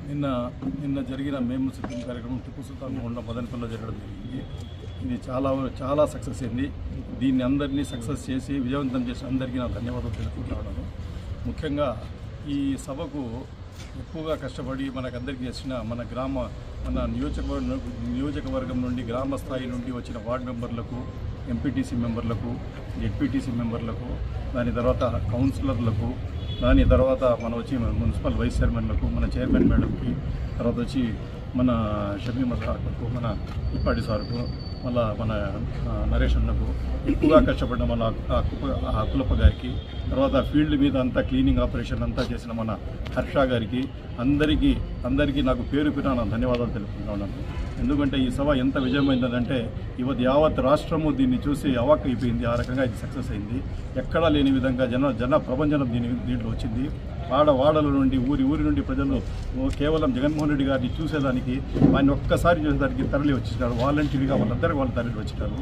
నిన్న జరిగిన మేము సిద్ధం కార్యక్రమం టిప్పు సుల్తాన్ గోండ మదనపల్లిలో జరగడం జరిగింది. ఇది చాలా సక్సెస్ అయింది. దీన్ని అందరినీ సక్సెస్ చేసి విజయవంతం చేసి అందరికీ నా ధన్యవాదాలు తెలుపుకుంటున్నాను. ముఖ్యంగా ఈ సభకు ఎక్కువగా కష్టపడి మనకందరికీ చేసిన మన నియోజకవర్గం నుండి గ్రామ స్థాయి నుండి వచ్చిన వార్డు మెంబర్లకు, ఎంపీటీసీ మెంబర్లకు, జెడ్పీటీసీ మెంబర్లకు, దాని తర్వాత కౌన్సిలర్లకు, దాని తర్వాత మున్సిపల్ వైస్ చైర్మన్లకు, మన చైర్మన్ మేడంకి, తర్వాత వచ్చి మన షమీమ సార్కు, మన ఇప్పాడి సార్కు, మళ్ళా మన నరేష్ అన్నకు, ఎక్కువగా కష్టపడిన మన అకులప్ప గారికి, తర్వాత ఫీల్డ్ మీద అంతా క్లీనింగ్ ఆపరేషన్ అంతా చేసిన మన హర్ష గారికి, అందరికీ నాకు పేరు నా ధన్యవాదాలు తెలుపుకుంటున్నాను. ఎందుకంటే ఈ సభ ఎంత విజయమైందంటే ఇవత్ యావత్ రాష్ట్రము దీన్ని చూసి అవాక్ అయిపోయింది. ఆ రకంగా ఇది సక్సెస్ అయింది. ఎక్కడా లేని విధంగా జన ప్రభంజనం దీంట్లో వచ్చింది. వాడల నుండి ఊరి నుండి ప్రజలు కేవలం జగన్మోహన్ రెడ్డి గారిని చూసేదానికి, ఆయన ఒక్కసారి చూసేదానికి తరలి వచ్చినారు. వాలంటీర్గా వాళ్ళందరికీ వాళ్ళు తరలి వచ్చినారు.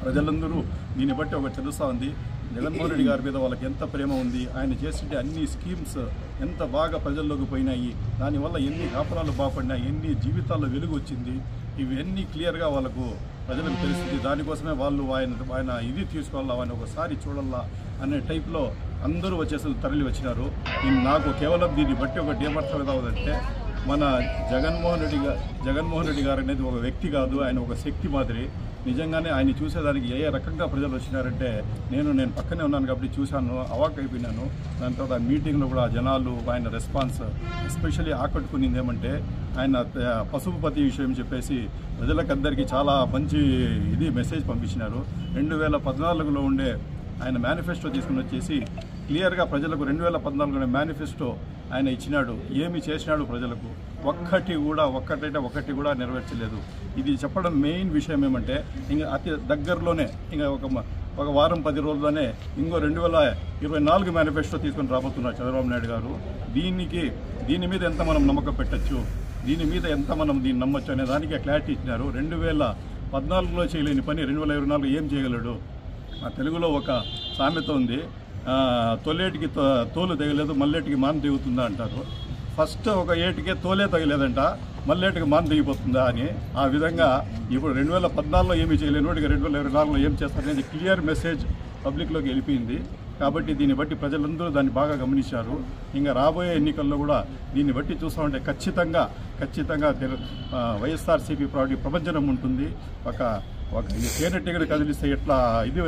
ప్రజలందరూ దీన్ని బట్టి ఒకటి తెలుస్తూ ఉంది, జగన్మోహన్ రెడ్డి గారి మీద వాళ్ళకి ఎంత ప్రేమ ఉంది. ఆయన చేస్తుంటే అన్ని స్కీమ్స్ ఎంత బాగా ప్రజల్లోకి పోయినాయి, దానివల్ల ఎన్ని కాపురాలు బాగుపడినాయి, ఎన్ని జీవితాల్లో వెలుగు వచ్చింది, ఇవన్నీ క్లియర్గా వాళ్ళకు ప్రజలకు తెలుస్తుంది. దానికోసమే వాళ్ళు ఆయన ఇది తీసుకోవాలా, ఆయన ఒకసారి చూడాలా అనే టైప్లో అందరూ తరలి వచ్చినారు. నాకు కేవలం దీన్ని బట్టి ఒకటి ఏమర్థం అవుతుందంటే, మన జగన్మోహన్ రెడ్డి గారు అనేది ఒక వ్యక్తి కాదు, ఆయన ఒక శక్తి మాదిరి. నిజంగానే ఆయన చూసేదానికి ఏ రకంగా ప్రజలు వచ్చినారంటే, నేను పక్కనే ఉన్నాను కాబట్టి చూశాను, అవాక్ అయిపోయినాను. దాని తర్వాత మీటింగ్లో కూడా జనాలు ఆయన రెస్పాన్స్ ఎస్పెషల్లీ ఆకట్టుకునింది ఏమంటే, ఆయన పశుపతి విషయం చెప్పేసి ప్రజలకందరికీ చాలా మంచి మెసేజ్ పంపించినారు. 2014లో ఉండే ఆయన మేనిఫెస్టో తీసుకుని వచ్చేసి క్లియర్గా ప్రజలకు 2014 మేనిఫెస్టో ఆయన ఇచ్చినాడు. ఏమి చేసినాడు ప్రజలకు ఒక్కటి కూడా నెరవేర్చలేదు. ఇది చెప్పడం మెయిన్ విషయం ఏమంటే, ఇంకా అతి దగ్గరలోనే ఇంకా ఒక వారం 10 రోజుల్లోనే ఇంకో 2024 మేనిఫెస్టో తీసుకొని రాబోతున్నారు చంద్రబాబు నాయుడు గారు. దీని మీద ఎంత మనం నమ్మకం పెట్టచ్చు, దీని మీద ఎంత మనం దీన్ని నమ్మచ్చు అనే దానికి క్లారిటీ ఇచ్చినారు. 2014లో చేయలేని పని 2024 ఏం చేయగలడు? ఆ తెలుగులో ఒక సామెత ఉంది, తొలేటికి తోలు తెగలేదు, మల్లేటికి మాన్ తెగుతుందా అంటారు. ఫస్ట్ ఒక ఏటికే తోలే తగలేదంట, మల్లేటికి మాన్ తెగిపోతుందా అని. ఆ విధంగా ఇప్పుడు 2014లో ఏమీ చేయలేని వాడికి 2024లో ఏం చేస్తారనేది క్లియర్ మెసేజ్ పబ్లిక్లోకి వెళ్ళిపోయింది. కాబట్టి దీన్ని బట్టి ప్రజలందరూ దాన్ని బాగా గమనించారు. ఇంకా రాబోయే ఎన్నికల్లో కూడా దీన్ని బట్టి చూస్తూ ఉంటే ఖచ్చితంగా వైఎస్ఆర్సీపీ ప్రభంజనం ఉంటుంది. ఒక తేనెటీగను కదిలిస్తే ఎట్లా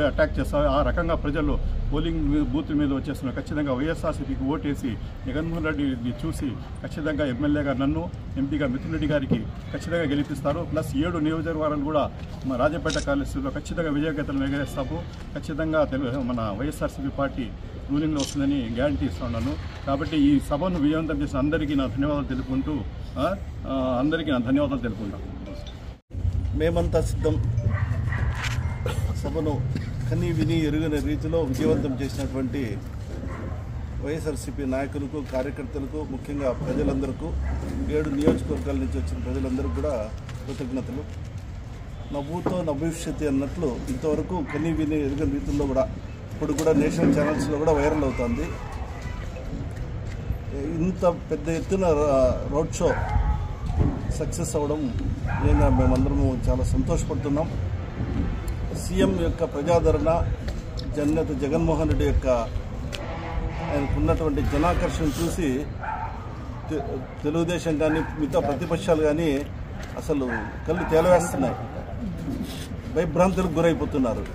అటాక్ చేస్తారు, ఆ రకంగా ప్రజలు పోలింగ్ బూత్ మీద వచ్చేస్తున్నారు. ఖచ్చితంగా వైఎస్ఆర్సీపీకి ఓటేసి జగన్మోహన్ రెడ్డిని చూసి ఖచ్చితంగా ఎమ్మెల్యేగా నన్ను, ఎంపీగా మిథున్ రెడ్డి గారికి ఖచ్చితంగా గెలిపిస్తారు. ప్లస్ 7 నియోజకవర్గాలు కూడా మా రాజపేట కాలేజీలో ఖచ్చితంగా విజయకేతలు ఎగరేస్తాము. ఖచ్చితంగా మన వైఎస్ఆర్సీపీ పార్టీ రూలింగ్లో వస్తుందని గ్యారంటీ ఇస్తున్నాను. కాబట్టి ఈ సభను విజయవంతం చేసిన అందరికీ నా ధన్యవాదాలు తెలుపుకుంటూ మేమంతా సిద్ధం సభను కని విని ఎరుగని రీతిలో విజయవంతం చేసినటువంటి వైఎస్ఆర్సీపీ నాయకులకు, కార్యకర్తలకు, ముఖ్యంగా ప్రజలందరికీ, 7 నియోజకవర్గాల నుంచి వచ్చిన ప్రజలందరికీ కూడా కృతజ్ఞతలు. నవ్వుతో నభవిష్యత్తు అన్నట్లు ఇంతవరకు కని విని ఎరుగని రీతుల్లో కూడా ఇప్పుడు కూడా నేషనల్ ఛానల్స్లో కూడా వైరల్ అవుతుంది. ఇంత పెద్ద ఎత్తున రోడ్ షో సక్సెస్ అవ్వడం నిజంగా మేమందరము చాలా సంతోషపడుతున్నాం. సీఎం యొక్క ప్రజాదరణ, జగన్మోహన్ రెడ్డి యొక్క ఆయనకున్నటువంటి జనాకర్షణ చూసి తెలుగుదేశం కానీ మిగతా ప్రతిపక్షాలు కానీ అసలు కళ్ళు తేలవేస్తున్నాయి, భయభ్రాంతులకు గురైపోతున్నారు.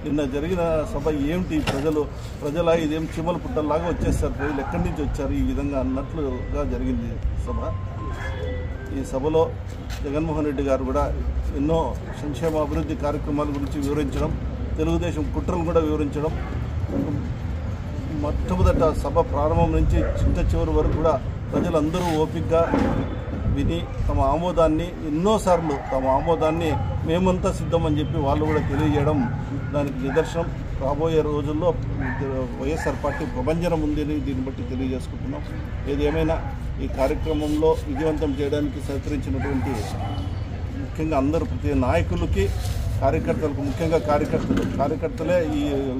నిన్న జరిగిన సభ ఏమిటి, ప్రజల ఇదేం చిమ్మల పుట్టల్లాగా వచ్చేస్తారు, ప్రజలు ఎక్కడి నుంచి వచ్చారు ఈ విధంగా అన్నట్లుగా జరిగింది సభ. ఈ సభలో జగన్మోహన్ రెడ్డి గారు కూడా ఎన్నో సంక్షేమ అభివృద్ధి కార్యక్రమాల గురించి వివరించడం, తెలుగుదేశం కుట్రలు కూడా వివరించడం, మొట్టమొదట సభ ప్రారంభం నుంచి చివరి వరకు కూడా ప్రజలందరూ ఓపికగా విని తమ ఆమోదాన్ని మేమంతా సిద్ధమని చెప్పి వాళ్ళు కూడా తెలియజేయడం దానికి నిదర్శనం. రాబోయే రోజుల్లో వైఎస్ఆర్ పార్టీ ప్రభంజనం ఉందని దీన్ని బట్టి తెలియజేసుకుంటున్నాం. ఏదేమైనా ఈ కార్యక్రమంలో విజయవంతం చేయడానికి సహకరించినటువంటి ముఖ్యంగా అందరూ ప్రతి నాయకులకి, కార్యకర్తలకు, ముఖ్యంగా కార్యకర్తలే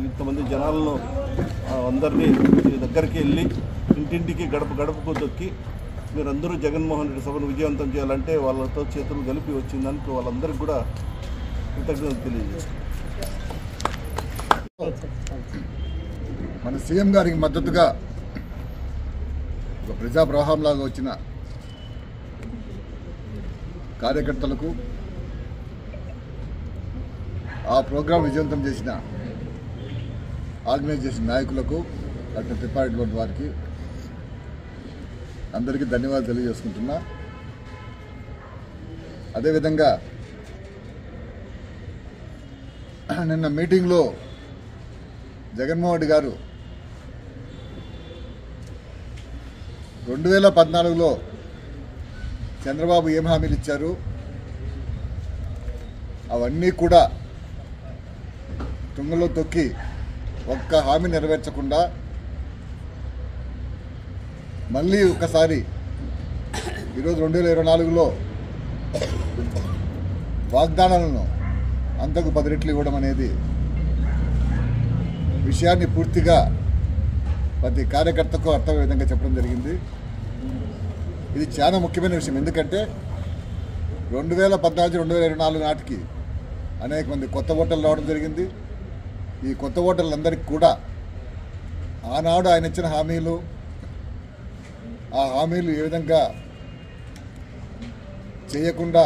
ఇంతమంది జనాలను అందరినీ దగ్గరికి వెళ్ళి ఇంటింటికి గడపకు తొక్కి మీరందరూ జగన్మోహన్ రెడ్డి సభను విజయవంతం చేయాలంటే వాళ్ళతో చేతులు కలిపి వచ్చిందానికి వాళ్ళందరికీ కూడా కృతజ్ఞతలు తెలియజేస్తాం. మన సీఎం గారికి మద్దతుగా ఒక ప్రజా ప్రవాహంలాగా వచ్చిన కార్యకర్తలకు, ఆ ప్రోగ్రాం విజయవంతం చేసిన ఆర్గనైజేషన్ నాయకులకు, డాక్టర్ తిప్పారెడ్డి లోడ్ వారికి అందరికీ ధన్యవాదాలు తెలియజేసుకుంటున్నా. అదేవిధంగా నిన్న మీటింగ్లో జగన్మోహన్ రెడ్డి గారు 2014లో చంద్రబాబు ఏం హామీలు ఇచ్చారు అవన్నీ కూడా తుంగలో తొక్కి ఒక్క హామీ నెరవేర్చకుండా మళ్ళీ ఒకసారి ఈరోజు 2024లో వాగ్దానాలను అంతకు 10 రెట్లు ఇవ్వడం అనేది విషయాన్ని పూర్తిగా ప్రతి కార్యకర్తకు అర్థమయ్యే విధంగా చెప్పడం జరిగింది. ఇది చాలా ముఖ్యమైన విషయం. ఎందుకంటే 2014-2024 నాటికి అనేక మంది కొత్త ఓటర్లు రావడం జరిగింది. ఈ కొత్త ఓటర్లందరికీ కూడా ఆనాడు ఆయన ఇచ్చిన హామీలు, ఆ హామీలు ఏ విధంగా చేయకుండా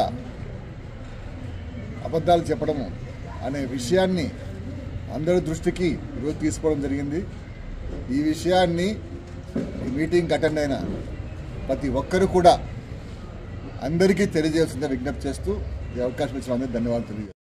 అబద్ధాలు చెప్పడము అనే విషయాన్ని అందరి దృష్టికి ఈరోజు తీసుకోవడం జరిగింది. ఈ విషయాన్ని ఈ మీటింగ్ అటెండ్ అయిన ప్రతి ఒక్కరు కూడా అందరికీ తెలియజేయాల్సిందే విజ్ఞప్తి చేస్తూ ఈ అవకాశం ఇచ్చిన అందరికీ ధన్యవాదాలు తెలియజేస్తాను.